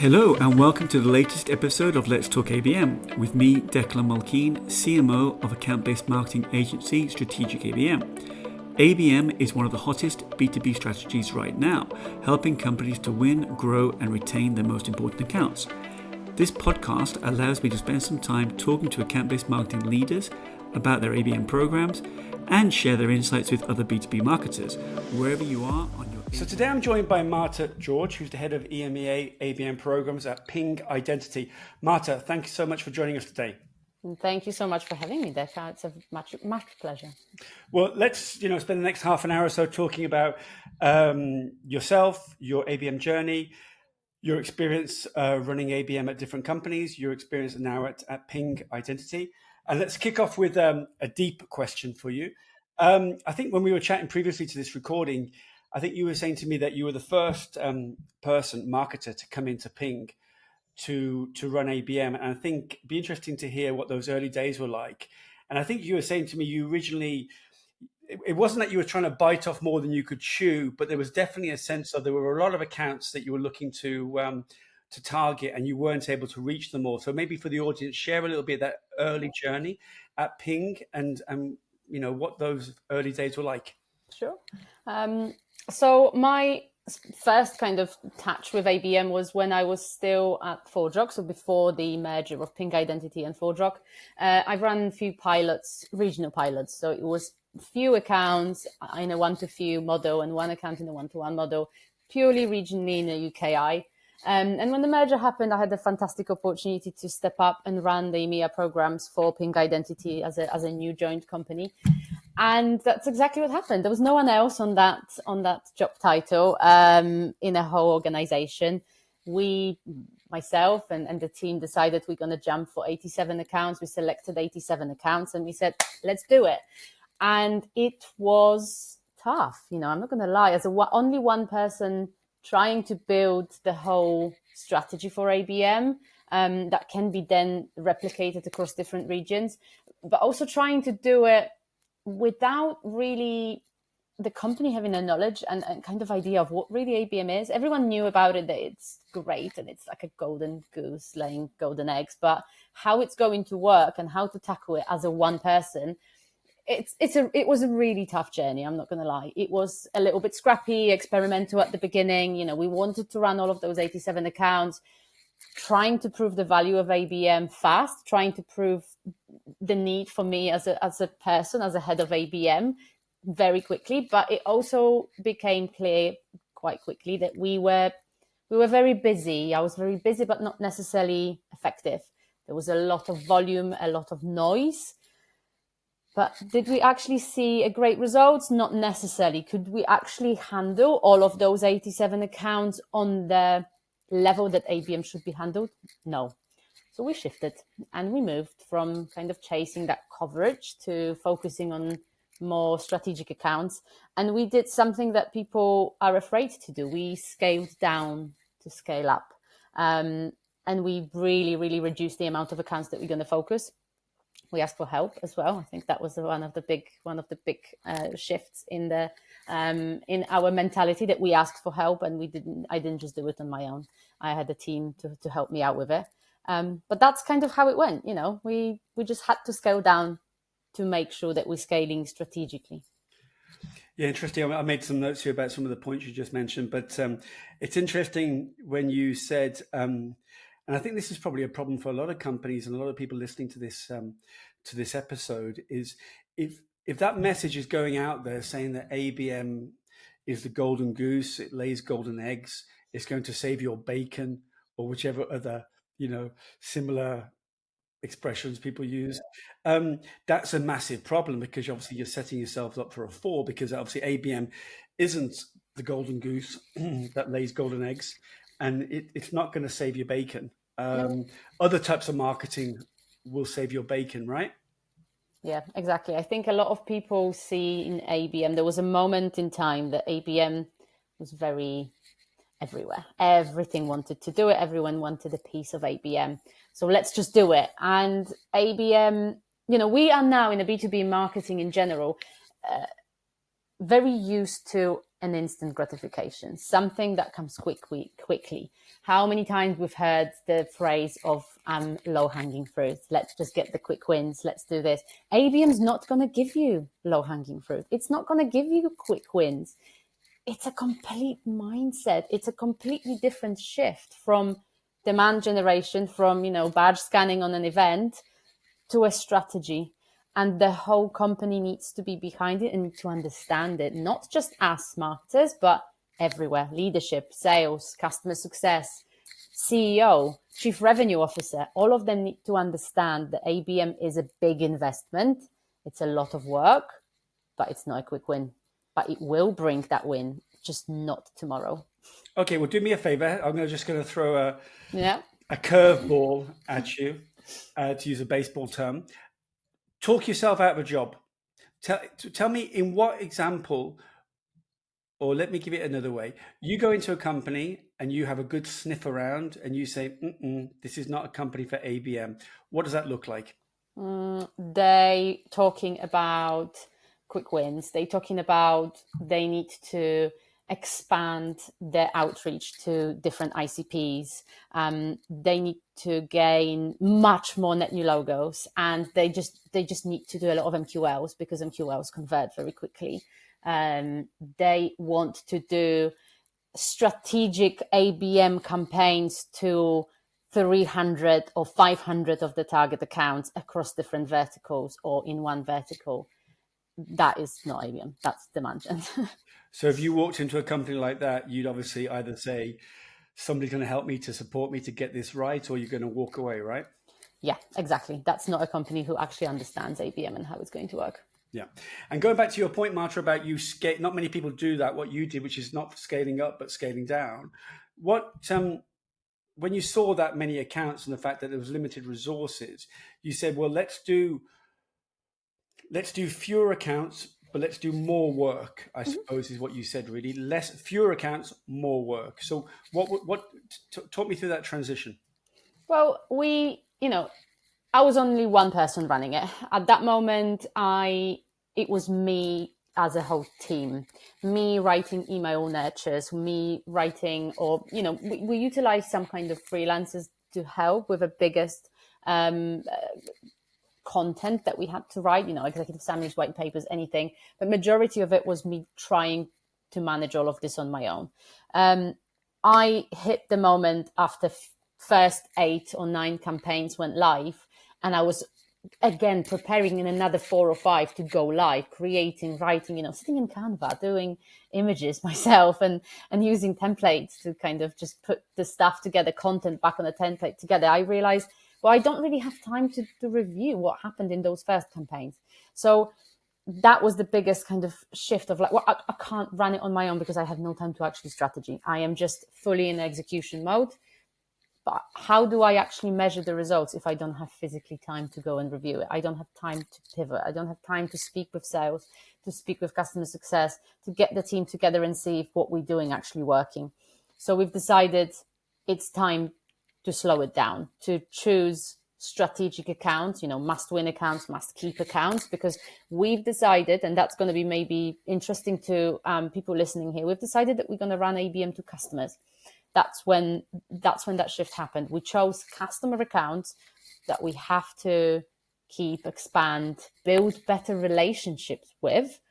Hello and welcome to the latest episode of Let's Talk ABM with me, Declan Mulkeen, CMO of account-based marketing agency Strategic ABM. ABM is one of the hottest B2B strategies right now, helping companies to win, grow and retain their most important accounts. This podcast allows me to spend some time talking to account-based marketing leaders about their ABM programs and share their insights with other B2B marketers, wherever you are on your... So today I'm joined by Marta George, who's the head of EMEA ABM programs at Ping Identity. Marta, thank you so much for joining us today. Thank you so much for having me, Declan. It's a much pleasure. Well, let's spend the next half an hour or so talking about yourself, your ABM journey, your experience running ABM at different companies, your experience now at Ping Identity. And let's kick off with a deep question for you. I think when we were chatting previously to this recording, I think you were saying to me that you were the first marketer to come into Ping to run ABM. And I think it'd be interesting to hear what those early days were like. And I think you were saying to me, you originally, it wasn't that you were trying to bite off more than you could chew, but there was definitely a sense of there were a lot of accounts that you were looking to target and you weren't able to reach them all. So maybe for the audience, share a little bit of that early journey at Ping and what those early days were like. Sure. So my first kind of touch with ABM was when I was still at ForgeRock, so before the merger of Ping Identity and ForgeRock. I ran a few pilots, regional pilots. So it was few accounts in a one-to-few model and one account in a one-to-one model, purely regionally in the UKI. And when the merger happened, I had the fantastic opportunity to step up and run the EMEA programs for Ping Identity as a new joint company. And that's exactly what happened. There was no one else on that job title in a whole organization. Myself and the team decided we're going to jump for 87 accounts. We selected 87 accounts and we said, let's do it. And it was tough. I'm not going to lie. As only one person trying to build the whole strategy for ABM that can be then replicated across different regions, but also trying to do it without really the company having a knowledge and kind of idea of what really ABM is. Everyone knew about it, that it's great and it's like a golden goose laying golden eggs, but how it's going to work and how to tackle it as a one person, it was a really tough journey. I'm not going to lie. It was a little bit scrappy, experimental at the beginning. We wanted to run all of those 87 accounts, trying to prove the value of ABM fast, trying to prove the need for me as a person, as a head of ABM very quickly. But it also became clear quite quickly that we were very busy. I was very busy, but not necessarily effective. There was a lot of volume, a lot of noise. But did we actually see a great results? Not necessarily. Could we actually handle all of those 87 accounts on the level that ABM should be handled? No. So we shifted and we moved from kind of chasing that coverage to focusing on more strategic accounts. And we did something that people are afraid to do. We scaled down to scale up. And we really, really reduced the amount of accounts that we're going to focus. We asked for help as well. I think that was one of the big shifts in our mentality, that we asked for help and I didn't just do it on my own. I had a team to help me out with it. But that's kind of how it went. We just had to scale down to make sure that we're scaling strategically. Yeah, interesting. I made some notes here about some of the points you just mentioned, but it's interesting when you said, and I think this is probably a problem for a lot of companies and a lot of people listening to this episode, is if that message is going out there saying that ABM is the golden goose, it lays golden eggs, it's going to save your bacon, or whichever other similar expressions people use, that's a massive problem, because obviously you're setting yourselves up for a fall, because obviously ABM isn't the golden goose that lays golden eggs, and it's not going to save your bacon. Other types of marketing will save your bacon, right? Yeah, exactly. I think a lot of people see in ABM, there was a moment in time that ABM was very everywhere. Everything wanted to do it. Everyone wanted a piece of ABM. So let's just do it. And ABM, we are now in a B2B marketing in general, very used to an instant gratification, something that comes quickly. How many times we've heard the phrase of low-hanging fruit? Let's just get the quick wins. Let's do this. ABM's not going to give you low-hanging fruit. It's not going to give you quick wins. It's a complete mindset. It's a completely different shift from demand generation, from, badge scanning on an event to a strategy. And the whole company needs to be behind it and to understand it, not just as marketers, but everywhere. Leadership, sales, customer success, CEO, chief revenue officer, all of them need to understand that ABM is a big investment. It's a lot of work, but it's not a quick win. But it will bring that win, just not tomorrow. Okay, well, do me a favor. I'm just going to throw a curveball at you, to use a baseball term. Talk yourself out of a job. Tell me in what example, or let me give it another way. You go into a company and you have a good sniff around and you say, this is not a company for ABM. What does that look like? They talking about quick wins. They talking about they need to expand their outreach to different ICPs. They need to gain much more net new logos, and they just need to do a lot of MQLs because MQLs convert very quickly. They want to do strategic ABM campaigns to 300 or 500 of the target accounts across different verticals or in one vertical. That is not ABM. That's demand gen. So if you walked into a company like that, you'd obviously either say, somebody's going to help me to support me to get this right, or you're going to walk away, right? Yeah, exactly. That's not a company who actually understands ABM and how it's going to work. Yeah. And going back to your point, Marta, about you not many people do that, what you did, which is not scaling up, but scaling down. What, when you saw that many accounts and the fact that there was limited resources, you said, well, let's do fewer accounts, but let's do more work, I suppose is what you said, really. Fewer accounts, more work. So talk me through that transition. Well, I was only one person running it. At that moment, it was me as a whole team, me writing email nurtures, me writing, or, we utilize some kind of freelancers to help with the biggest content that we had to write, executive summaries, white papers, anything. But majority of it was me trying to manage all of this on my own. I hit the moment after first 8 or 9 campaigns went live, and I was again preparing in another 4 or 5 to go live, creating, writing, sitting in Canva, doing images myself and using templates to kind of just put the stuff together, content back on a template together. I realized, well, I don't really have time to review what happened in those first campaigns. So that was the biggest kind of shift of like, well, I can't run it on my own because I have no time to actually strategy. I am just fully in execution mode. But how do I actually measure the results if I don't have physically time to go and review it? I don't have time to pivot. I don't have time to speak with sales, to speak with customer success, to get the team together and see if what we're doing actually working. So we've decided it's time to slow it down, to choose strategic accounts, must-win accounts, must-keep accounts, because we've decided, and that's going to be maybe interesting to people listening here, we've decided that we're going to run ABM to customers. That's when that shift happened. We chose customer accounts that we have to keep, expand, build better relationships with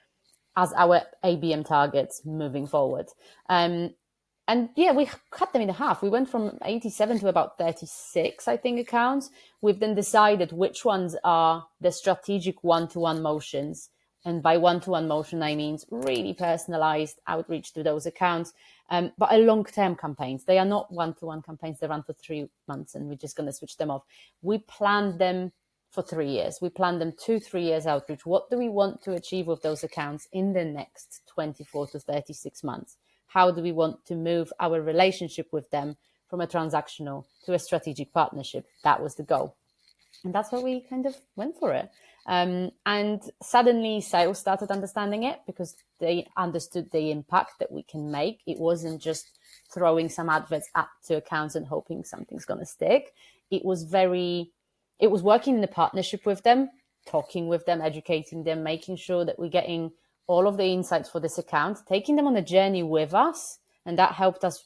as our ABM targets moving forward. And yeah, we cut them in half. We went from 87 to about 36, I think, accounts. We've then decided which ones are the strategic one-to-one motions. And by one-to-one motion, I mean really personalized outreach to those accounts, but a long-term campaigns. They are not one-to-one campaigns. They run for 3 months and we're just going to switch them off. We planned them for 3 years. We planned them 2-3 years outreach. What do we want to achieve with those accounts in the next 24 to 36 months? How do we want to move our relationship with them from a transactional to a strategic partnership? That was the goal. And that's why we kind of went for it. And suddenly sales started understanding it because they understood the impact that we can make. It wasn't just throwing some adverts up to accounts and hoping something's going to stick. It was working in the partnership with them, talking with them, educating them, making sure that we're getting all of the insights for this account, taking them on a journey with us. And that helped us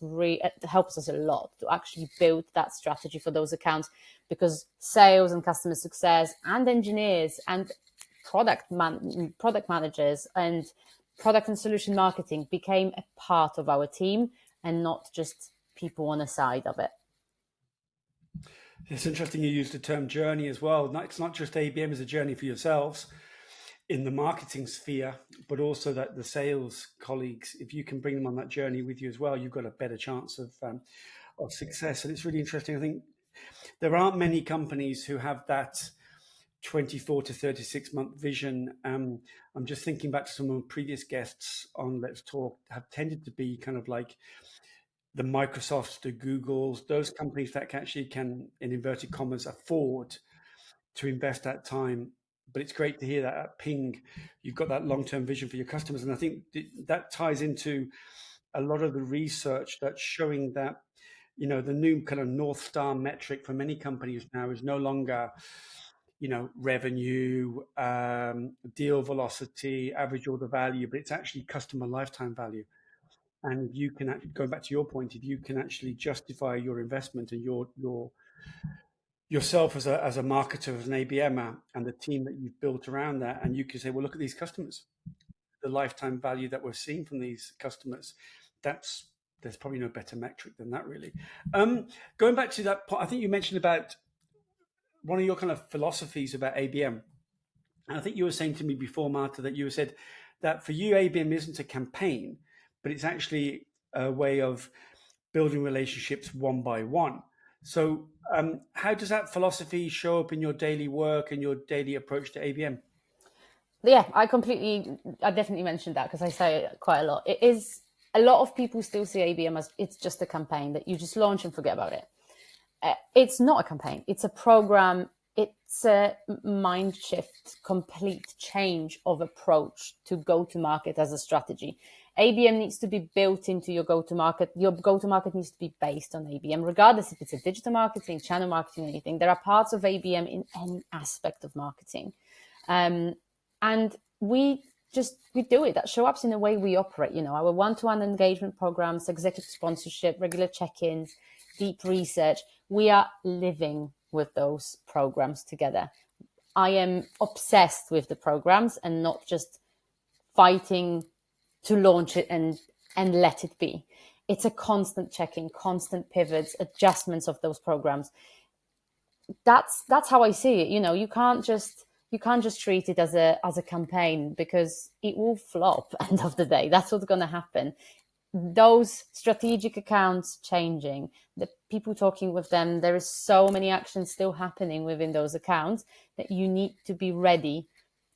helps us a lot to actually build that strategy for those accounts, because sales and customer success and engineers and product managers and product and solution marketing became a part of our team and not just people on the side of it. It's interesting you used the term journey as well. It's not just ABM as a journey for yourselves in the marketing sphere, but also that the sales colleagues, if you can bring them on that journey with you as well, you've got a better chance of success. And it's really interesting. I think there aren't many companies who have that 24 to 36 month vision. I'm just thinking back to some of the previous guests on Let's Talk have tended to be kind of like the Microsofts, the Googles, those companies that actually can, in inverted commas, afford to invest that time. But it's great to hear that at Ping, you've got that long-term vision for your customers. And I think that ties into a lot of the research that's showing that, you know, the new kind of North Star metric for many companies now is no longer, you know, revenue, deal velocity, average order value, but it's actually customer lifetime value. And if you can actually, going back to your point, if you can actually justify your investment and yourself as a marketer, as an ABM, and the team that you've built around that, and you can say, well, look at these customers, the lifetime value that we're seeing from these customers. There's probably no better metric than that, really. Going back to that point, I think you mentioned about one of your kind of philosophies about ABM. And I think you were saying to me before, Marta, that you said that for you, ABM isn't a campaign, but it's actually a way of building relationships one by one. So how does that philosophy show up in your daily work and your daily approach to ABM? Yeah, I definitely mentioned that because I say it quite a lot. It is, a lot of people still see ABM as it's just a campaign that you just launch and forget about it. It's not a campaign. It's a program. It's a mind shift, complete change of approach to go to market as a strategy. ABM needs to be built into your go-to-market. Your go-to-market needs to be based on ABM, regardless if it's a digital marketing, channel marketing, anything. There are parts of ABM in any aspect of marketing. And we do it. That shows up in the way we operate. You know, our one-to-one engagement programs, executive sponsorship, regular check-ins, deep research. We are living with those programs together. I am obsessed with the programs and not just fighting to launch it and let it be. It's a constant checking, constant pivots, adjustments of those programs. That's how I see it. You know, you can't just treat it as a campaign, because it will flop. End of the day, that's what's going to happen. Those strategic accounts changing, the people talking with them, there is so many actions still happening within those accounts that you need to be ready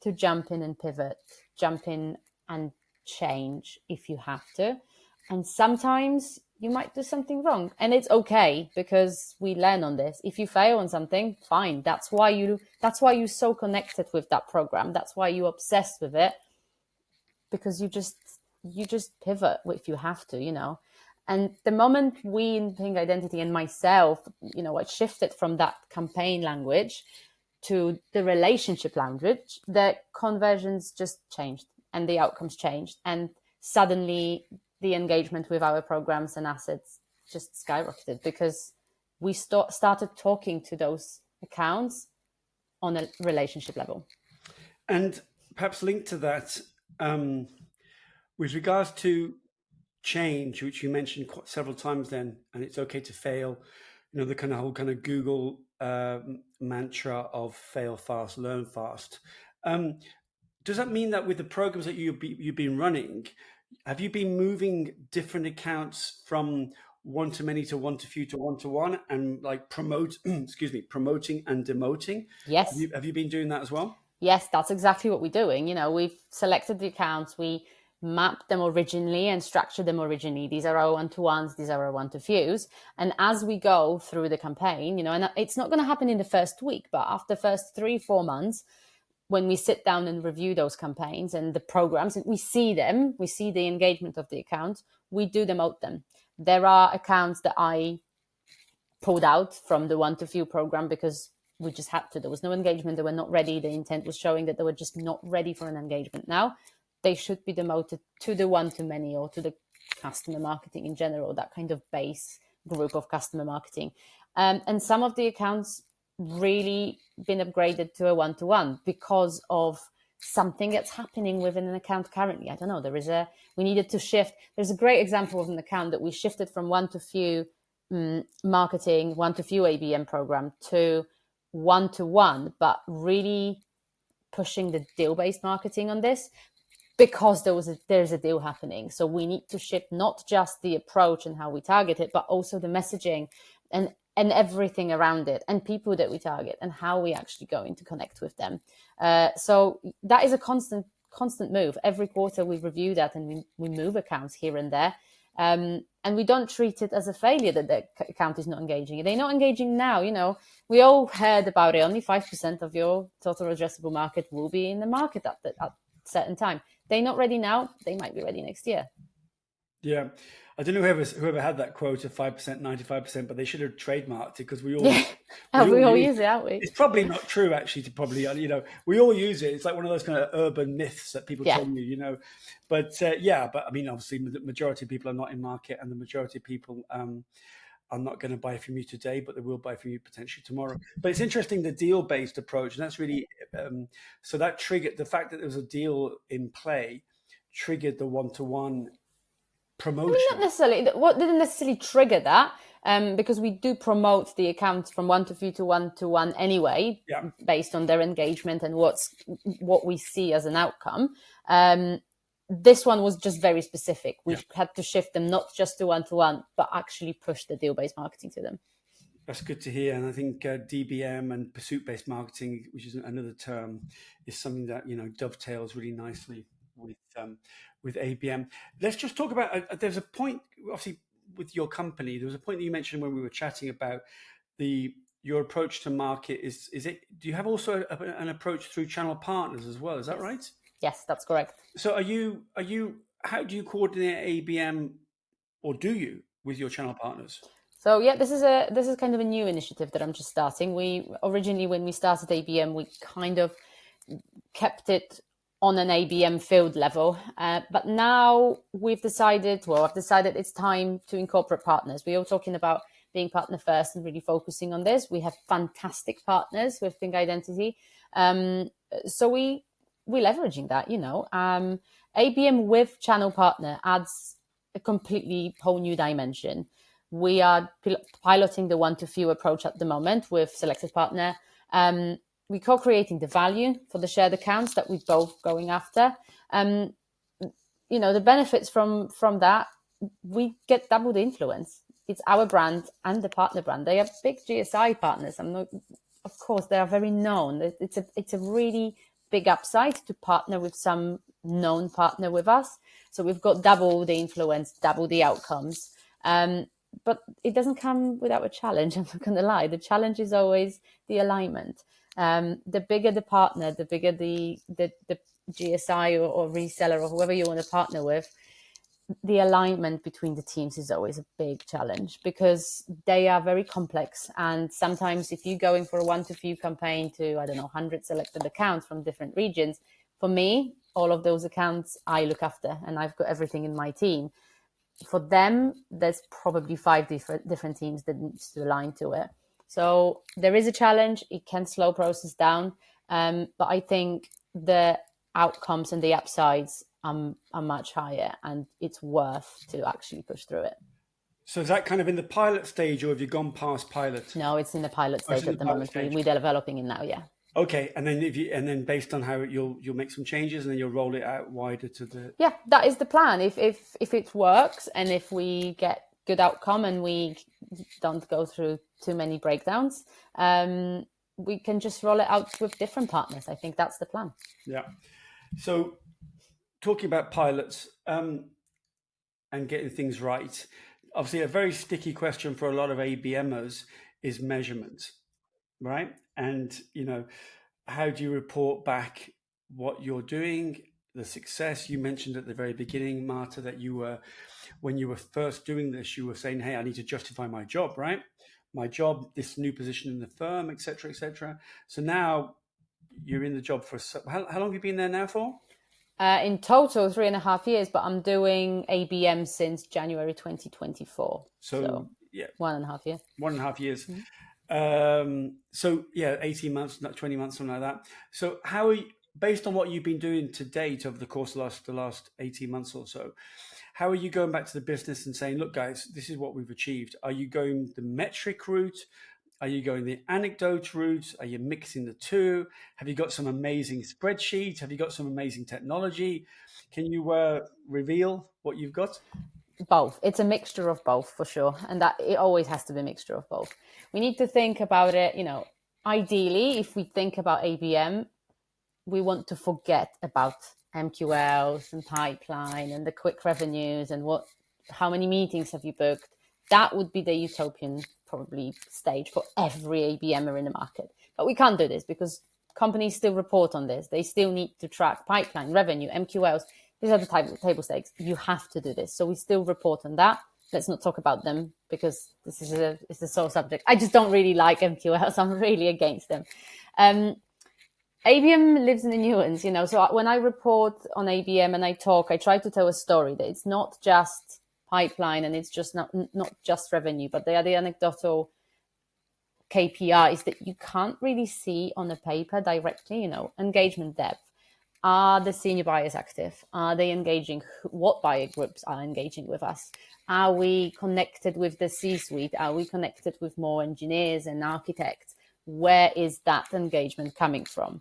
to jump in and pivot, jump in and change if you have to. And sometimes you might do something wrong, and it's okay, because we learn on this. If you fail on something, fine. That's why you're so connected with that program. That's why you're obsessed with it, because you just pivot if you have to, you know. And the moment we in Ping Identity and myself, you know, I shifted from that campaign language to the relationship language, the conversions just changed and the outcomes changed. And suddenly the engagement with our programs and assets just skyrocketed, because we started talking to those accounts on a relationship level. And perhaps linked to that, with regards to change, which you mentioned several times then, and it's okay to fail, you know, the whole Google mantra of fail fast, learn fast. Does that mean that with the programs that you've been running, have you been moving different accounts from one to many to one to few to one to one, and like promoting and demoting? Yes. Have you been doing that as well? Yes, that's exactly what we're doing. You know, we've selected the accounts, we mapped them originally and structured them originally. These are our one-to-ones, these are our one-to-fews. And as we go through the campaign, you know, and it's not going to happen in the first week, but after the first 3-4 months, when we sit down and review those campaigns and the programs, and we see them, we see the engagement of the account, we do demote them. There are accounts that I pulled out from the one-to-few program because we just had to. There was no engagement. They were not ready. The intent was showing that they were just not ready for an engagement now. they should be demoted to the one-to-many or to the customer marketing in general, that kind of base group of customer marketing. And some of the accounts really been upgraded to a one-to-one because of something that's happening within an account currently. I don't know, we needed to shift. There's a great example of an account that we shifted from one-to-few marketing, one-to-few ABM program to one-to-one, but really pushing the deal-based marketing on this because there's a deal happening. So we need to shift not just the approach and how we target it, but also the messaging and everything around it, and people that we target and how we actually going to connect with them. So that is a constant move. Every quarter we review that, and we move accounts here and there. And we don't treat it as a failure that the account is not engaging. They're not engaging now. We all heard about it. Only 5% of your total addressable market will be in the market at a certain time. They're not ready now. They might be ready next year. Yeah. I don't know whoever had that quote of 5%, 95%, but they should have trademarked it, because we all use it, aren't we? It's probably not true, actually, we all use it. It's like one of those kind of urban myths that people tell you, but but I mean, obviously the majority of people are not in market, and the majority of people are not going to buy from you today, but they will buy from you potentially tomorrow. But it's interesting, the deal-based approach, and that's really, so that triggered the fact that there was a deal in play, triggered the one-to-one promotion. Not necessarily. What didn't necessarily trigger that, because we do promote the account from one-to-few to one-to-one anyway, based on their engagement and what we see as an outcome. This one was just very specific. We had to shift them not just to one-to-one, but actually push the deal-based marketing to them. That's good to hear. And I think DBM and pursuit-based marketing, which is another term, is something that dovetails really nicely with ABM. Let's just talk about, there's a point, obviously, with your company. There was a point that you mentioned when we were chatting about your approach to market. Do you have also an approach through channel partners as well? Is that right? Yes, that's correct. So how do you coordinate ABM, or do you, with your channel partners? So this is kind of a new initiative that I'm just starting. We originally, when we started ABM, we kind of kept it on an ABM field level, but now I've decided it's time to incorporate partners. We are talking about being partner first and really focusing on this. We have fantastic partners with Pink Identity, so we're leveraging that. ABM with channel partner adds a completely whole new dimension. We are piloting the one-to-few approach at the moment with selected partner. We're co-creating the value for the shared accounts that we're both going after. The benefits from that, we get double the influence. It's our brand and the partner brand. They are big GSI partners. Of course, they are very known. It's a really big upside to partner with some known partner with us. So we've got double the influence, double the outcomes. But it doesn't come without a challenge. I'm not going to lie. The challenge is always the alignment. The bigger the partner, the bigger the GSI or reseller or whoever you want to partner with, the alignment between the teams is always a big challenge, because they are very complex. And sometimes if you're going for a one-to-few campaign to, 100 selected accounts from different regions, for me, all of those accounts I look after, and I've got everything in my team. For them, there's probably 5 different teams that needs to align to it. So there is a challenge. It can slow process down, but I think the outcomes and the upsides are much higher, and it's worth to actually push through it. So is that kind of in the pilot stage, or have you gone past pilot? No, it's in the pilot stage at the moment. We're developing it now, yeah. Okay, and then based on how you'll make some changes, and then you'll roll it out wider to the. Yeah, that is the plan. If it works, and if we get good outcome, and we don't go through too many breakdowns, we can just roll it out with different partners. I think that's the plan. Yeah. So, talking about pilots and getting things right, obviously a very sticky question for a lot of ABMers is measurement, right? And how do you report back what you're doing, the success? You mentioned at the very beginning, Marta, that when you were first doing this, you were saying, hey, I need to justify my job, right? My job, this new position in the firm, et cetera, et cetera. So now you're in the job for, how long have you been there now for? In total, 3.5 years, but I'm doing ABM since January 2024. So yeah, 1.5 years. 1.5 years. Mm-hmm. So yeah, 18 months, not 20 months, something like that. So how are you, based on what you've been doing to date over the course of the last 18 months or so, how are you going back to the business and saying, look, guys, this is what we've achieved? Are you going the metric route? Are you going the anecdote route? Are you mixing the two? Have you got some amazing spreadsheets? Have you got some amazing technology? Can you reveal what you've got? Both. It's a mixture of both for sure. And that it always has to be a mixture of both. We need to think about it, ideally, if we think about ABM, we want to forget about MQLs and pipeline and the quick revenues and how many meetings have you booked. That would be the utopian probably stage for every ABMer in the market. But we can't do this because companies still report on this. They still need to track pipeline, revenue, MQLs. These are the table stakes. You have to do this. So we still report on that. Let's not talk about them because this is it's the sole subject. I just don't really like MQLs. I'm really against them. ABM lives in the nuance, So when I report on ABM and I talk, I try to tell a story that it's not just pipeline and it's just not just revenue, but they are the anecdotal KPIs that you can't really see on the paper directly. Engagement depth. Are the senior buyers active? Are they engaging? What buyer groups are engaging with us? Are we connected with the C-suite? Are we connected with more engineers and architects? Where is that engagement coming from?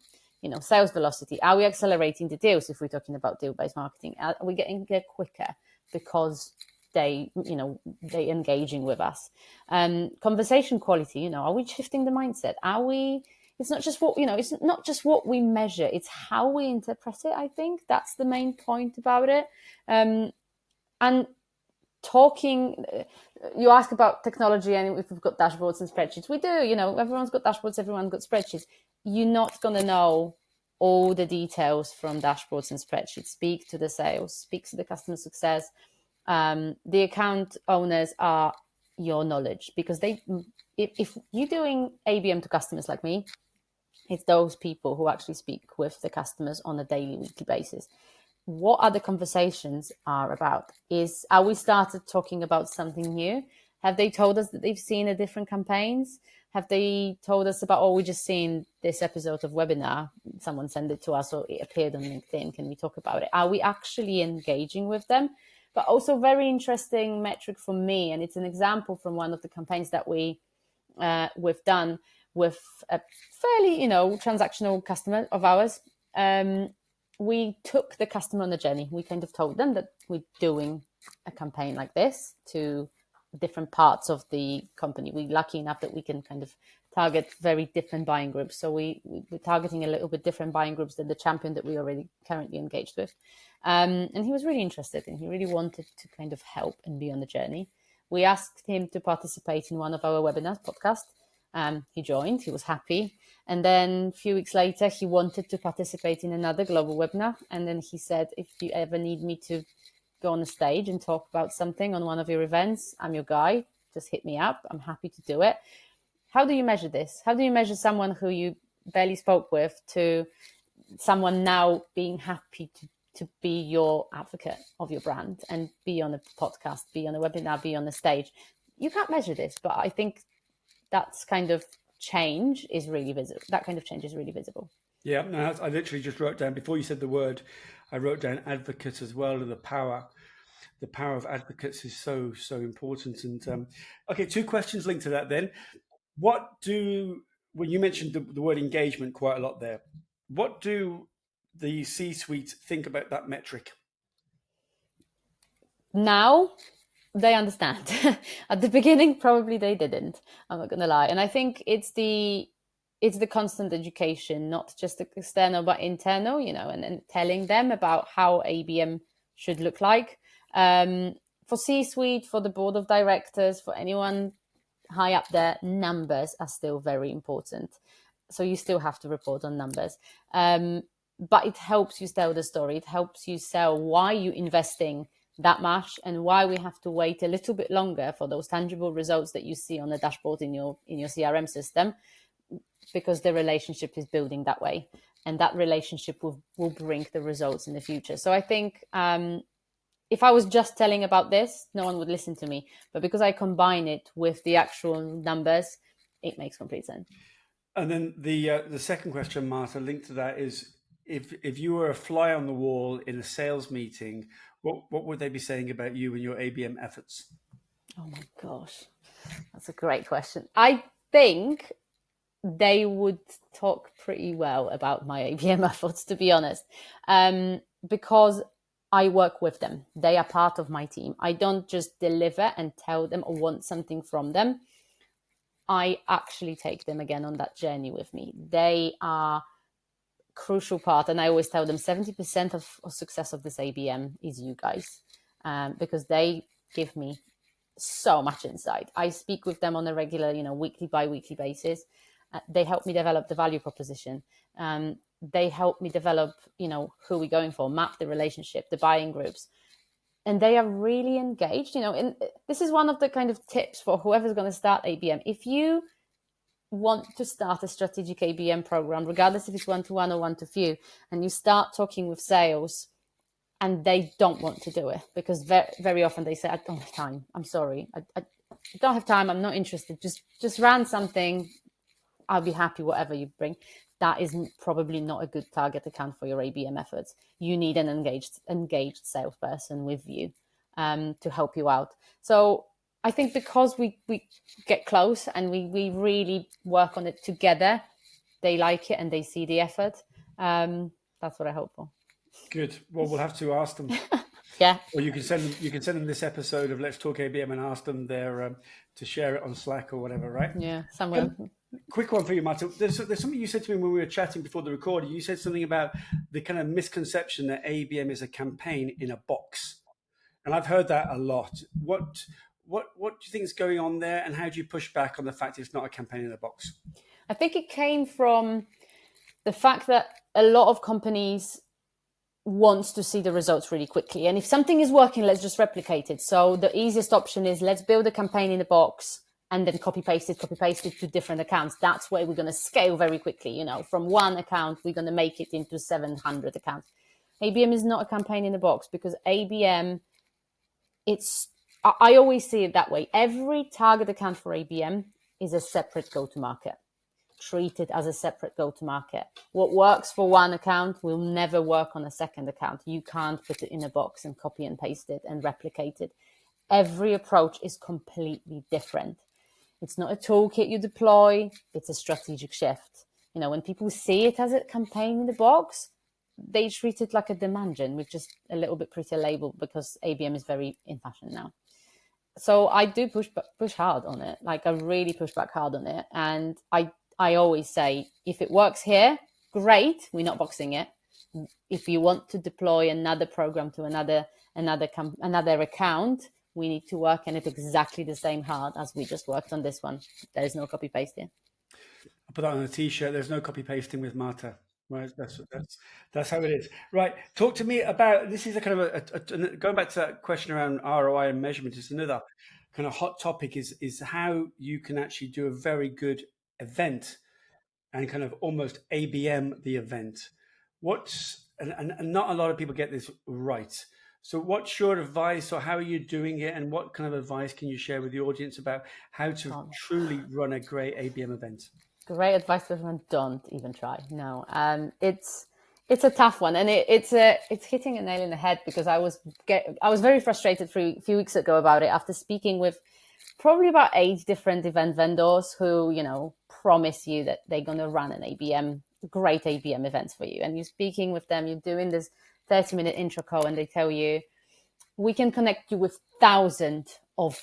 Sales velocity. Are we accelerating the deals if we're talking about deal-based marketing? Are we getting there quicker because they engaging with us? Conversation quality. Are we shifting the mindset? Are we? It's not just it's not just what we measure, it's how we interpret it. I think that's the main point about it. And talking, you ask about technology and if we've got dashboards and spreadsheets. We do, everyone's got dashboards, everyone's got spreadsheets. You're not going to know all the details from dashboards and spreadsheets. Speak to the sales, speak to the customer success. The account owners are your knowledge because if you're doing ABM to customers like me, it's those people who actually speak with the customers on a daily, weekly basis. What are the conversations are about? Are we started talking about something new? Have they told us that they've seen a different campaigns? Have they told us about, we just seen this episode of webinar, someone sent it to us or it appeared on LinkedIn, can we talk about it? Are we actually engaging with them? But also very interesting metric for me, and it's an example from one of the campaigns that we've done with a fairly, transactional customer of ours. We took the customer on the journey. We kind of told them that we're doing a campaign like this to different parts of the company. We're lucky enough that we can kind of target very different buying groups. So we're targeting a little bit different buying groups than the champion that we already currently engaged with. And he was really interested and he really wanted to kind of help and be on the journey. We asked him to participate in one of our webinars, podcast. He joined, he was happy. And then a few weeks later, he wanted to participate in another global webinar. And then he said, if you ever need me to go on the stage and talk about something on one of your events, I'm your guy. Just hit me up. I'm happy to do it. How do you measure this? How do you measure someone who you barely spoke with to someone now being happy to be your advocate of your brand and be on a podcast, be on a webinar, be on the stage? You can't measure this, but I think that's kind of change is really visible. That kind of change is really visible. Yeah, no, I literally just wrote down, before you said the word, I wrote down advocate as well, and the power of advocates is so important. And okay, two questions linked to that then. When you mentioned the word engagement quite a lot there, what do the C-suite think about that metric? Now they understand. At the beginning, probably they didn't. I'm not going to lie. And I think it's the constant education, not just external, but internal, and telling them about how ABM should look like. For C-suite, for the board of directors, for anyone high up there, numbers are still very important. So you still have to report on numbers. But it helps you tell the story. It helps you sell why you're investing that much and why we have to wait a little bit longer for those tangible results that you see on the dashboard in your CRM system, because the relationship is building that way. and that relationship will bring the results in the future. So I think if I was just telling about this, no one would listen to me. But because I combine it with the actual numbers, it makes complete sense. And then the second question, Marta, linked to that is, if you were a fly on the wall in a sales meeting, what would they be saying about you and your ABM efforts? Oh my gosh, that's a great question. I think they would talk pretty well about my ABM efforts, to be honest, because I work with them. They are part of my team. I don't just deliver and tell them or want something from them. I actually take them again on that journey with me. They are crucial part, and I always tell them 70% of success of this ABM is you guys, because they give me so much insight. I speak with them on a regular, weekly, bi-weekly basis. They help me develop the value proposition. They help me develop, who we're going for, map the relationship, the buying groups. And they are really engaged, and this is one of the kind of tips for whoever's going to start ABM. If you want to start a strategic ABM program, regardless if it's one-to-one or one-to-few, and you start talking with sales and they don't want to do it, because very, very often they say, I don't have time. I'm sorry. I don't have time. I'm not interested. Just run something. I'll be happy, whatever you bring. That is probably not a good target account for your ABM efforts. You need an engaged salesperson with you to help you out. So I think because we get close and we really work on it together, they like it and they see the effort. That's what I hope for. Good. Well, we'll have to ask them. Yeah. Or you can send them this episode of Let's Talk ABM and ask them to share it on Slack or whatever, right? Yeah, somewhere. Quick one for you, Marta. There's something you said to me when we were chatting before the recording. You said something about the kind of misconception that ABM is a campaign in a box, and I've heard that a lot. What do you think is going on there, and how do you push back on the fact it's not a campaign in a box? I think it came from the fact that a lot of companies wants to see the results really quickly. And if something is working, let's just replicate it. So the easiest option is let's build a campaign in a box and then copy paste it to different accounts. That's where we're going to scale very quickly. From one account, we're going to make it into 700 accounts. ABM is not a campaign in a box, because ABM, I always see it that way. Every target account for ABM is a separate go-to-market. Treat it as a separate go-to-market. What works for one account will never work on a second account. You can't put it in a box and copy and paste it and replicate it. Every approach is completely different. It's not a toolkit you deploy. It's a strategic shift. When people see it as a campaign in the box, they treat it like a demand gen with just a little bit prettier label, because ABM is very in fashion now. So I do push hard on it. Like, I really push back hard on it. And I always say, if it works here, great, we're not boxing it. If you want to deploy another program to another account, we need to work on it exactly the same hard as we just worked on this one. There is no copy pasting. I'll put that on a t-shirt. There's no copy pasting with Marta. Right, that's how it is. Right, talk to me about, this is a kind of going back to that question around ROI and measurement. Is another kind of hot topic. Is how you can actually do a very good event and kind of almost ABM the event. And not a lot of people get this right. So what's your advice, or how are you doing it, and what kind of advice can you share with the audience about how to truly run a great ABM event? Great advice to everyone: don't even try. No, it's a tough one, and it's hitting a nail in the head, because I was very frustrated a few weeks ago about it, after speaking with probably about 8 different event vendors who promise you that they're going to run an ABM, great ABM events for you, and you're speaking with them, you're doing this 30-minute intro call, and they tell you, we can connect you with thousands of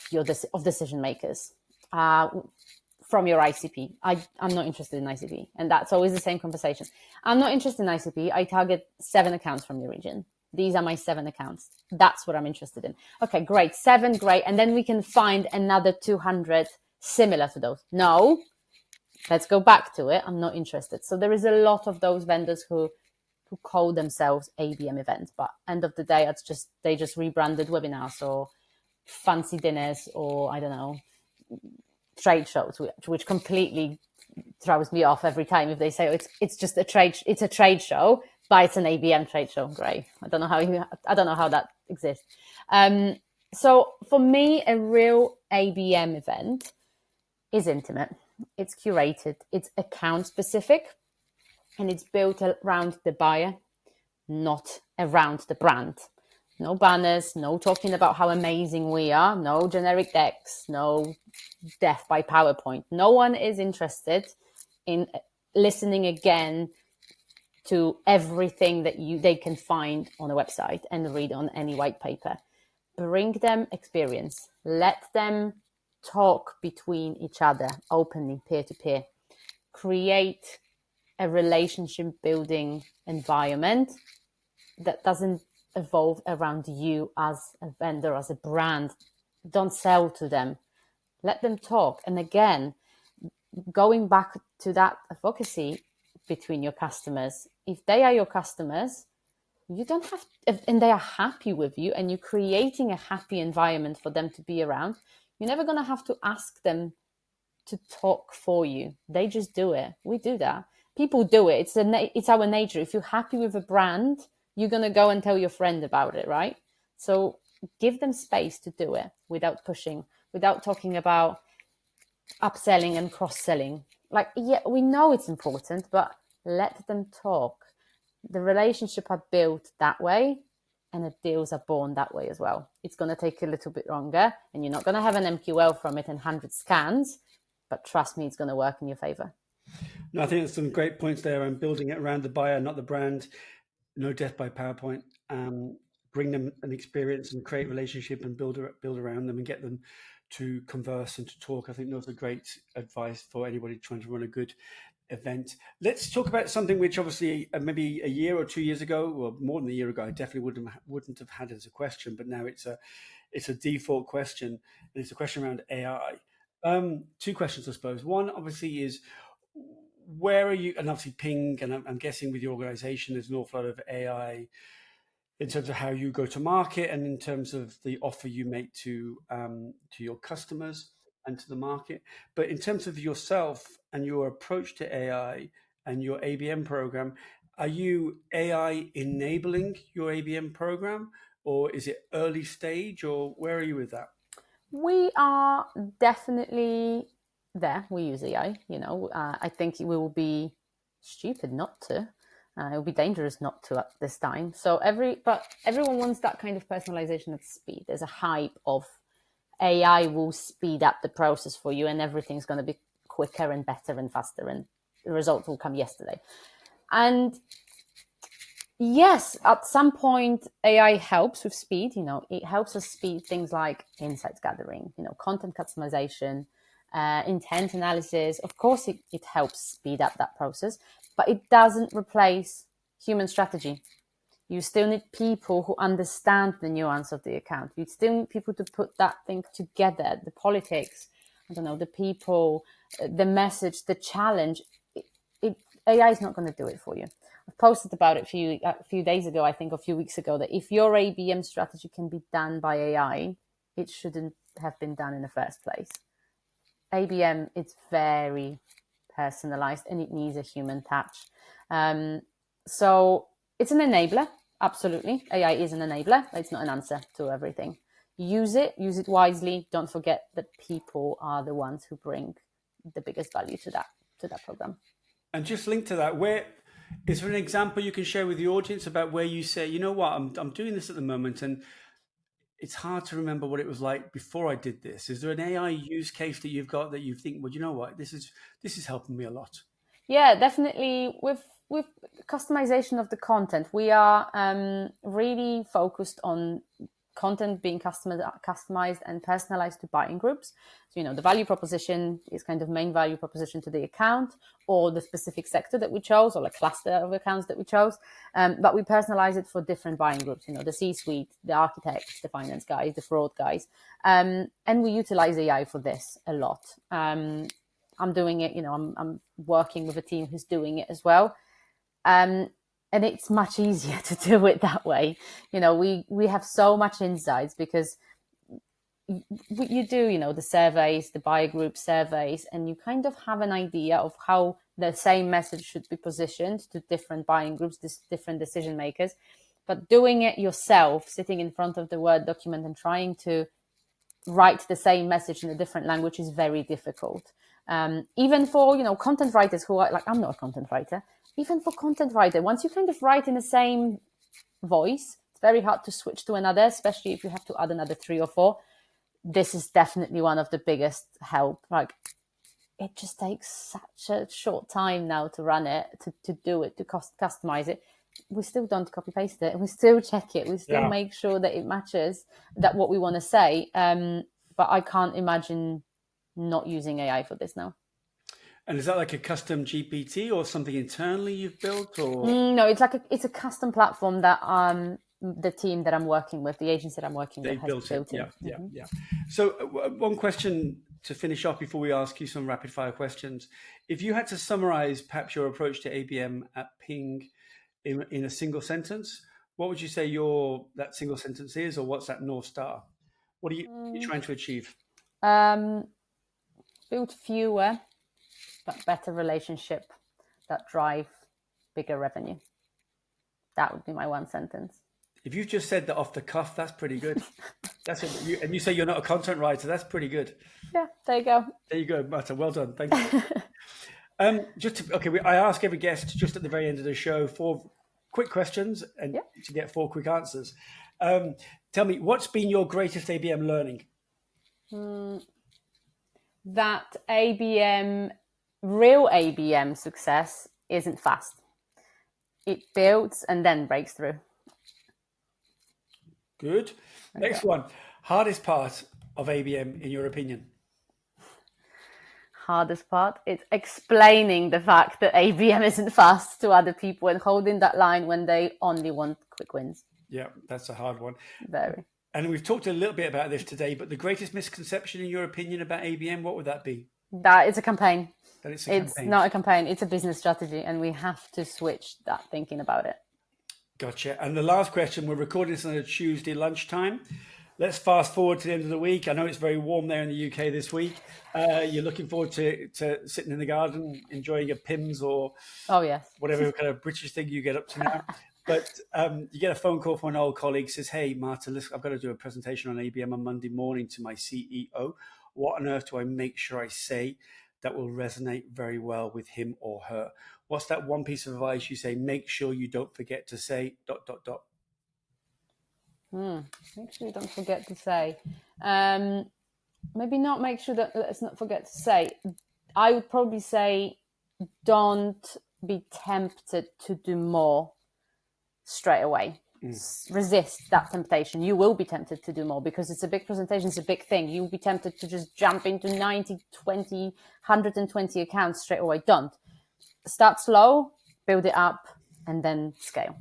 decision makers from your ICP. I'm not interested in ICP. And that's always the same conversation. I'm not interested in ICP. I target 7 accounts from your region. These are my 7 accounts. That's what I'm interested in. Okay, great. 7, great. And then we can find another 200 similar to those. No, let's go back to it. I'm not interested. So there is a lot of those vendors who call themselves ABM events, but end of the day, they just rebranded webinars or fancy dinners, or I don't know, trade shows, which completely throws me off every time if they say, oh, it's just a trade show, but it's an ABM trade show. Great. I don't know how that exists. So for me, a real ABM event is intimate. It's curated. It's account specific, and it's built around the buyer, not around the brand. No banners, no talking about how amazing we are, no generic decks, no death by PowerPoint. No one is interested in listening again to everything that they can find on a website and read on any white paper. Bring them experience. Let them talk between each other openly, peer-to-peer. Create a relationship building environment that doesn't evolve around you as a vendor, as a brand. Don't sell to them. Let them talk. And again, going back to that advocacy between your customers, if they are your customers, you don't have, and they are happy with you, and you're creating a happy environment for them to be around, you're never going to have to ask them to talk for you. They just do it. We do that. People do it. It's our nature. If you're happy with a brand, you're going to go and tell your friend about it, right? So give them space to do it without pushing, without talking about upselling and cross-selling. Like, yeah, we know it's important, but let them talk. The relationship are built that way, and the deals are born that way as well. It's going to take a little bit longer, and you're not going to have an MQL from it and 100 scans, but trust me, it's going to work in your favor. No, I think there's some great points there. And building it around the buyer, not the brand. No death by PowerPoint. Bring them an experience and create relationship and build around them and get them to converse and to talk. I think those are great advice for anybody trying to run a good event. Let's talk about something which obviously maybe a year or 2 years ago, or more than a year ago, I definitely wouldn't have had as a question, but now it's a default question, and it's a question around AI. Two questions, I suppose. One obviously is, where are you, and obviously Ping, and I'm guessing with your organization, there's an awful lot of AI in terms of how you go to market and in terms of the offer you make to your customers and to the market. But in terms of yourself and your approach to AI and your ABM program, are you AI enabling your ABM program, or is it early stage, or where are you with that? We are definitely there. We use AI. I think we will be stupid not to. It will be dangerous not to at this time. So but everyone wants that kind of personalization at speed. There's a hype of AI will speed up the process for you, and everything's going to be quicker and better and faster, and the results will come yesterday. And yes, at some point, AI helps with speed. It helps us speed things like insights gathering, content customization, intent analysis. Of course, it helps speed up that process, but it doesn't replace human strategy. You still need people who understand the nuance of the account. You still need people to put that thing together, the politics, the people, the message, the challenge. AI is not going to do it for you. I posted about it a few days ago, I think a few weeks ago, that if your ABM strategy can be done by AI, it shouldn't have been done in the first place. ABM, it's very personalized and it needs a human touch. So it's an enabler, absolutely. AI is an enabler. It's not an answer to everything. Use it wisely. Don't forget that people are the ones who bring the biggest value to that program. And just link to that, where is there an example you can share with the audience about where you say, you know what, I'm doing this at the moment, and it's hard to remember what it was like before I did this. Is there an AI use case that you've got that you think, well, you know what, this is helping me a lot? Yeah, definitely. With customization of the content, we are really focused on content being customized and personalized to buying groups. So, the value proposition is kind of main value proposition to the account or the specific sector that we chose, or a cluster of accounts that we chose. But we personalize it for different buying groups, the C-suite, the architects, the finance guys, the fraud guys. And we utilize AI for this a lot. I'm doing it, I'm working with a team who's doing it as well. And it's much easier to do it that way. We have so much insights because you do, the surveys, the buyer group surveys, and you kind of have an idea of how the same message should be positioned to different buying groups, different decision makers. But doing it yourself, sitting in front of the Word document and trying to write the same message in a different language is very difficult. Even for, content writers who are like, I'm not a content writer. Even for content writer, once you kind of write in the same voice, it's very hard to switch to another, especially if you have to add another 3 or 4. This is definitely one of the biggest help. Like, it just takes such a short time now to run it, to do it, to customize it. We still don't copy paste it. We still check it. We still make sure that it matches that what we want to say. But I can't imagine not using AI for this now. And is that like a custom GPT or something internally you've built? Or no, it's a custom platform that the team that I'm working with, the agency that I'm working with, has built it. Yeah. So one question to finish off before we ask you some rapid fire questions. If you had to summarize perhaps your approach to ABM at Ping in a single sentence, what would you say that single sentence is, or what's that North Star? What are you trying to achieve? Build fewer but better relationship that drive bigger revenue. That would be my one sentence. If you've just said that off the cuff, that's pretty good. And you say you're not a content writer, that's pretty good. Yeah, there you go. There you go, Marta. Well done. Thank you. I ask every guest just at the very end of the show 4 quick questions and to get 4 quick answers. Tell me, what's been your greatest ABM learning? That real ABM success isn't fast. It builds and then breaks through. Good. Next one. Hardest part of ABM, in your opinion? Hardest part? It's explaining the fact that ABM isn't fast to other people and holding that line when they only want quick wins. Yeah, that's a hard one. Very. And we've talked a little bit about this today, but the greatest misconception, in your opinion, about ABM, what would that be? That it's a campaign. It's not a campaign. It's a business strategy, and we have to switch that thinking about it. Gotcha. And the last question, we're recording this on a Tuesday lunchtime. Let's fast forward to the end of the week. I know it's very warm there in the UK this week. You're looking forward to sitting in the garden, enjoying a Pimm's or whatever kind of British thing you get up to now. But you get a phone call from an old colleague, says, hey, Marta, listen, I've got to do a presentation on ABM on Monday morning to my CEO. What on earth do I make sure I say that will resonate very well with him or her? What's that one piece of advice you say, make sure you don't forget to say ... Make sure you don't forget to say. Maybe not make sure that let's not forget to say. I would probably say don't be tempted to do more straight away. Resist that temptation. You will be tempted to do more because it's a big presentation, it's a big thing. You'll be tempted to just jump into 90, 20, 120 accounts straight away. Don't. Start slow, build it up, and then scale.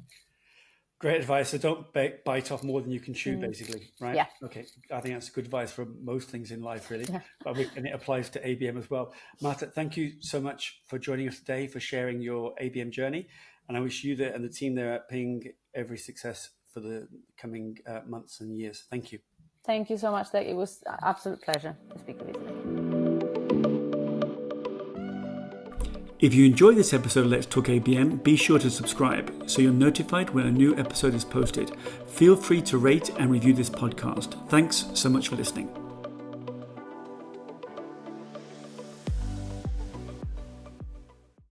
Great advice. So don't bite off more than you can chew, basically, right? Yeah. Okay. I think that's good advice for most things in life, really. Yeah. And it applies to ABM as well. Marta, thank you so much for joining us today, for sharing your ABM journey. And I wish you and the team there at Ping every success for the coming months and years. Thank you. Thank you so much, Doug. It was an absolute pleasure to speak with you today. If you enjoyed this episode of Let's Talk ABM, be sure to subscribe so you're notified when a new episode is posted. Feel free to rate and review this podcast. Thanks so much for listening.